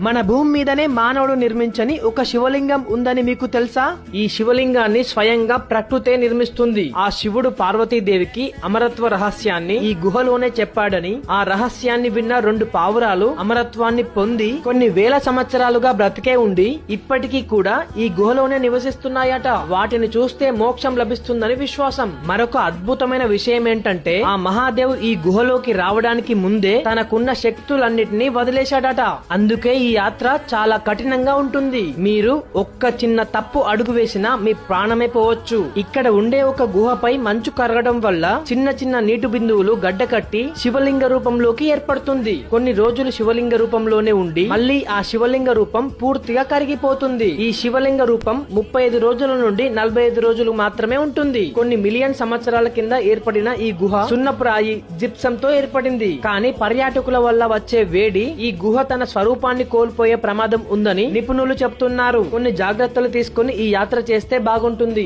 మన భూమి మీదనే మానవుడు నిర్మించని ఒక శివలింగం ఉందని మీకు తెలుసా? ఈ శివలింగాన్ని స్వయంగా ప్రకృతే నిర్మిస్తుంది. ఆ శివుడు పార్వతీదేవికి అమరత్వ రహస్యాన్ని ఈ గుహలోనే చెప్పాడని, ఆ రహస్యాన్ని విన్న 2 పావురాలు అమరత్వాన్ని పొంది కొన్ని వేల సంవత్సరాలుగా బ్రతికే ఉండి ఇప్పటికీ కూడా ఈ గుహలోనే నివసిస్తున్నాయట. వాటిని చూస్తే మోక్షం లభిస్తుందని విశ్వాసం. మరొక అద్భుతమైన విషయం ఏంటంటే, ఆ మహాదేవ్ ఈ గుహలోకి రావడానికి ముందే తనకున్న శక్తులన్నిటినీ వదిలేశాడట. అందుకే ఈ యాత్ర చాలా కఠినంగా ఉంటుంది. మీరు ఒక్క చిన్న తప్పు అడుగు వేసినా మీ ప్రాణమే పోవచ్చు. ఇక్కడ ఉండే ఒక గుహపై మంచు కరగడం వల్ల చిన్న చిన్న నీటి బిందువులు గడ్డకట్టి శివలింగ రూపంలోకి ఏర్పడుతుంది. కొన్ని రోజులు శివలింగ రూపంలోనే ఉండి మళ్ళీ ఆ శివలింగ రూపం పూర్తిగా కరిగిపోతుంది. ఈ శివలింగ రూపం 35 రోజుల నుండి 45 రోజులు మాత్రమే ఉంటుంది. కొన్ని మిలియన్ సంవత్సరాల కింద ఏర్పడిన ఈ గుహ సున్నపురాయి జిప్సంతో ఏర్పడింది. కానీ పర్యాటకుల వల్ల వచ్చే వేడి ఈ గుహ తన స్వరూపాన్ని కోల్పోయే ప్రమాదం ఉందని నిపుణులు చెప్తున్నారు. కొన్ని జాగ్రత్తలు తీసుకుని ఈ యాత్ర చేస్తే బాగుంటుంది.